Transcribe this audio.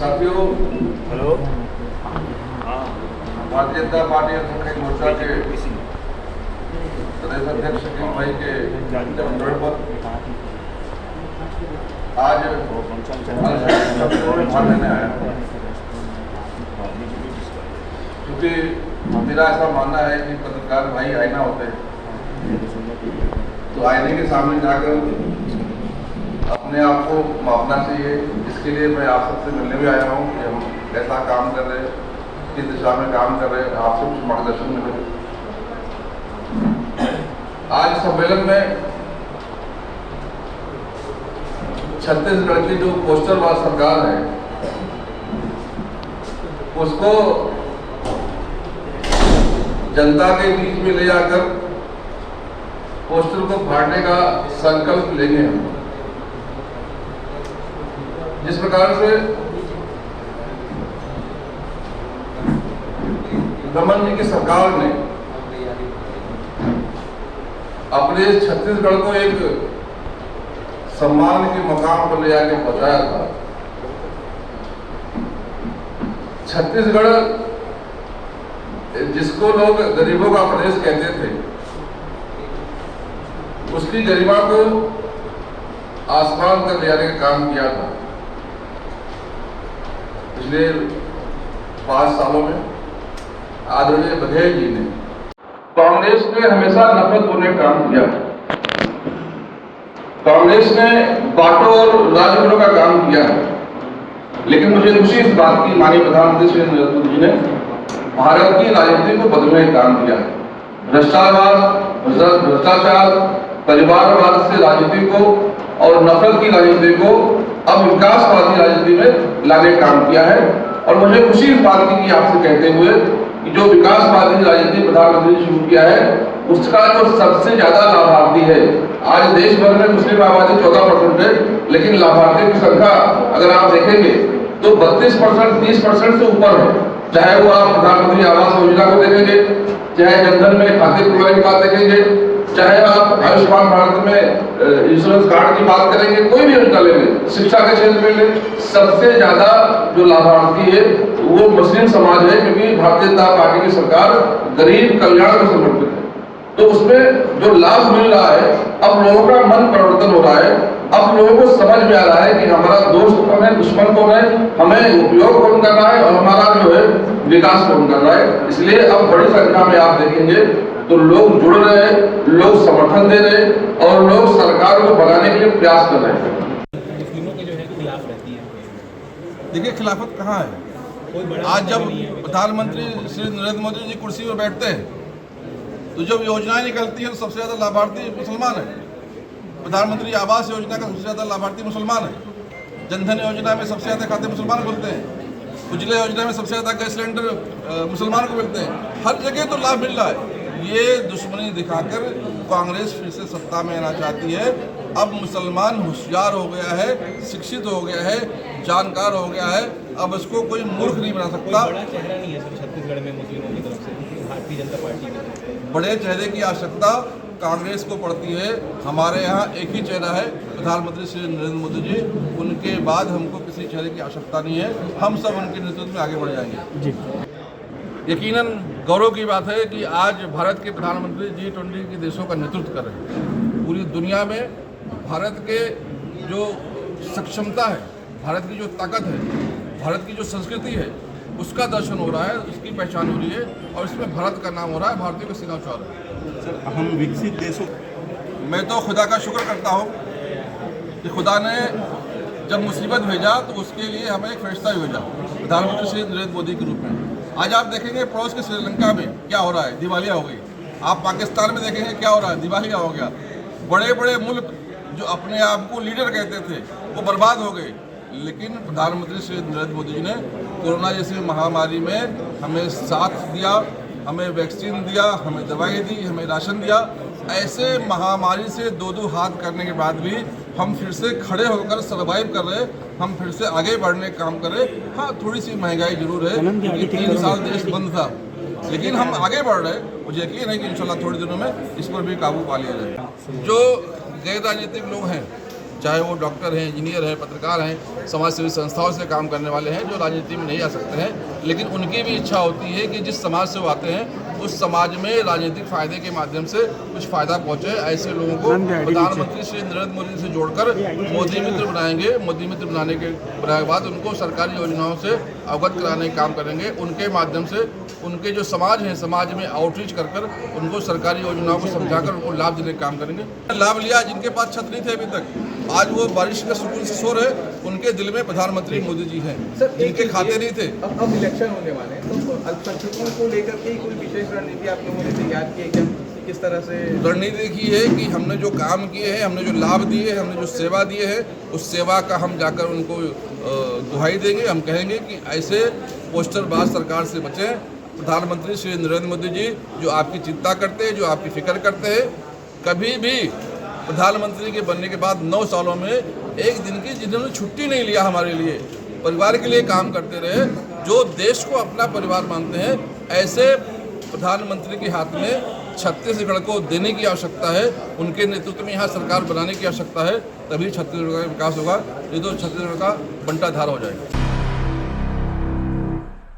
साथियों, hello. Bharatiya Janata party असंख्य मोर्चा के प्रदेश अध्यक्ष शकील भाई के निमंत्रण पर आज भाग लेने आया हूँ, क्योंकि मेरा ऐसा मानना है कि पत्रकार भाई आईना होते हैं, तो आईने के सामने जाकर अपने आप को मापना चाहिए। इसके लिए मैं आप सबसे मिलने भी आया हूँ कि हम कैसा काम कर रहे हैं, किस दिशा में काम कर रहे हैं, आपसे कुछ मार्गदर्शन मिले। आज सम्मेलन में छत्तीसगढ़ की जो पोस्टरवाद सरकार है उसको जनता के बीच में ले जाकर पोस्टर को फाड़ने का संकल्प लेंगे हम। जिस प्रकार से रमन जी की सरकार ने अपने छत्तीसगढ़ को एक सम्मान के मकाम पर ले जाके पहुंचाया था। छत्तीसगढ़ जिसको लोग गरीबों का प्रदेश कहते थे, उसकी गरिमा को आसमान तक ले जाने का काम किया था। पिछले 5 सालों में आदरणीय बघेल जी ने, कांग्रेस ने हमेशा नफरत बोलने का काम किया। कांग्रेस ने बांटो और राज करो का काम किया है, लेकिन मुझे खुशी इस बात की, माननीय प्रधानमंत्री श्री नरेंद्र मोदी जी ने भारत की राजनीति को बदलने का काम किया है। भ्रष्टाचार, परिवारवाद से राजनीति को और नफरत की राजनीति को अब विकासवादी राजनीति में लाने का काम किया है। और मुझे खुशी इस बात की कि आपसे कहते हुए कि जो विकासवादी राजनीति प्रधानमंत्री ने शुरू किया है, उसका जो सबसे ज्यादा लाभार्थी है, आज देश भर में मुस्लिम आबादी 14% है, लेकिन लाभार्थियों की संख्या अगर आप देखेंगे तो 32%, 30% से ऊपर है। चाहे वो आप प्रधानमंत्री आवास योजना को देखेंगे, चाहे जनधन में खाते खुलवाने की बात देखेंगे, चाहे आप आयुष्मान भारत में इंश्योरेंस कार्ड की बात करेंगे, कोई भी योजना ले लें, शिक्षा के क्षेत्र में ले, सबसे ज्यादा जो लाभार्थी है वो मुस्लिम समाज है, क्योंकि भारतीय जनता पार्टी की सरकार गरीब कल्याण को समर्पित है। तो उसमें जो लाभ मिल रहा है, अब लोगों का मन परिवर्तन हो रहा है। अब लोगों को समझ में आ रहा है कि हमारा दोस्त कौन है, दुश्मन कौन है, हमें उपयोग कौन कर रहा है और हमारा जो है विकास कौन कर रहा है। इसलिए अब बड़ी संख्या में आप देखेंगे तो लोग जुड़ रहे हैं, लोग समर्थन दे रहे हैं और लोग सरकार को बनाने के लिए प्रयास कर रहे हैं। देखिए, खिलाफत कहाँ है? आज जब प्रधानमंत्री श्री नरेंद्र मोदी जी कुर्सी पर बैठते हैं तो जब योजनाएं निकलती हैं तो सबसे ज्यादा लाभार्थी मुसलमान है। प्रधानमंत्री आवास योजना का सबसे ज्यादा लाभार्थी मुसलमान है। जनधन योजना में सबसे ज्यादा खाते मुसलमान खुलते हैं। उज्ज्वला योजना में सबसे ज्यादा गैस सिलेंडर मुसलमान को मिलते हैं। हर जगह तो लाभ मिल रहा है। ये दुश्मनी दिखाकर कांग्रेस फिर से सत्ता में आना चाहती है। अब मुसलमान होशियार हो गया है, शिक्षित हो गया है, जानकार हो गया है। अब इसको कोई मूर्ख नहीं बना सकता। बड़ा चेहरा नहीं है सर छत्तीसगढ़ में मुस्लिमों की तरफ से भारतीय जनता पार्टी की। बड़े चेहरे की आवश्यकता कांग्रेस को पड़ती है। हमारे यहाँ एक ही चेहरा है, प्रधानमंत्री श्री नरेंद्र मोदी जी। उनके बाद हमको किसी चेहरे की आवश्यकता नहीं है। हम सब उनके नेतृत्व में आगे बढ़ जाएंगे जी। यकीनन गौरव की बात है कि आज भारत के प्रधानमंत्री G20 के देशों का नेतृत्व कर रहे हैं। पूरी दुनिया में भारत के जो सक्षमता है, भारत की जो ताकत है, भारत की जो संस्कृति है, उसका दर्शन हो रहा है, उसकी पहचान हो रही है और इसमें भारत का नाम हो रहा है, भारतीयों का सिंह चौर है। सर, हम विकसित देशों, मैं तो खुदा का शुक्र करता हूँ कि खुदा ने जब मुसीबत भेजा तो उसके लिए हमें एक फरिश्ता भेजा, प्रधानमंत्री श्री नरेंद्र मोदी के रूप में। आज आप देखेंगे पड़ोस के श्रीलंका में क्या हो रहा है, दिवालिया हो गई। आप पाकिस्तान में देखेंगे क्या हो रहा है, दिवालिया हो गया। बड़े बड़े मुल्क जो अपने आप को लीडर कहते थे वो बर्बाद हो गए। लेकिन प्रधानमंत्री श्री नरेंद्र मोदी जी ने कोरोना जैसी महामारी में हमें साथ दिया, हमें वैक्सीन दिया, हमें दवाई दी, हमें राशन दिया। ऐसे महामारी से 2-2 हाथ करने के बाद भी हम फिर से खड़े होकर सर्वाइव कर रहे, हम फिर से आगे बढ़ने का काम कर रहे। हाँ, थोड़ी सी महंगाई जरूर है क्योंकि 3 साल देश बंद था, लेकिन हम आगे बढ़ रहे। मुझे यकीन है कि इंशाल्लाह थोड़े दिनों में इस पर भी काबू पा लिया जाएगा। जो गैर राजनीतिक लोग हैं चाहे वो डॉक्टर हैं, इंजीनियर हैं, पत्रकार हैं, समाज सेवी संस्थाओं से काम करने वाले हैं, जो राजनीति में नहीं आ सकते हैं, लेकिन उनकी भी इच्छा होती है कि जिस समाज से वो आते हैं उस समाज में राजनीतिक फायदे के माध्यम से कुछ फायदा पहुंचे। ऐसे लोगों को प्रधानमंत्री श्री नरेंद्र मोदी से जोड़कर मोदी मित्र बनाएंगे। मोदी मित्र बनाने के बाद उनको सरकारी योजनाओं से अवगत कराने का काम करेंगे। उनके माध्यम से उनके जो समाज हैं, समाज में आउटरीच कर कर उनको सरकारी योजनाओं को समझाकर उनको लाभ देने का काम करेंगे। लाभ लिया जिनके पास छत नहीं थे अभी तक, आज वो बारिश के सुकून से सो रहे, उनके दिल में प्रधानमंत्री मोदी जी हैं। जिनके खाते नहीं थे। अब इलेक्शन होने वाले हैं, तो अल्पसंख्यकों को लेकर के कोई विशेष रणनीति आप लोगों ने तैयार की है क्या? किस तरह से रणनीति की है कि हमने जो काम किए हैं, हमने जो लाभ दिए हैं, हमने जो सेवा दिए हैं, उस सेवा का हम जाकर उनको दुहाई देंगे। हम कहेंगे कि ऐसे पोस्टरबाज सरकार से बचें। प्रधानमंत्री श्री नरेंद्र मोदी जी जो आपकी चिंता करते हैं, जो आपकी फिक्र करते हैं, कभी भी प्रधानमंत्री के बनने के बाद 9 सालों में एक दिन की जिन्होंने छुट्टी नहीं लिया, हमारे लिए परिवार के लिए काम करते रहे, जो देश को अपना परिवार मानते हैं, ऐसे प्रधानमंत्री के हाथ में छत्तीसगढ़ को देने की आवश्यकता है। उनके नेतृत्व में यहाँ सरकार बनाने की आवश्यकता है, तभी छत्तीसगढ़ का विकास होगा। ये तो छत्तीसगढ़ का बंटाधार हो जाएगा।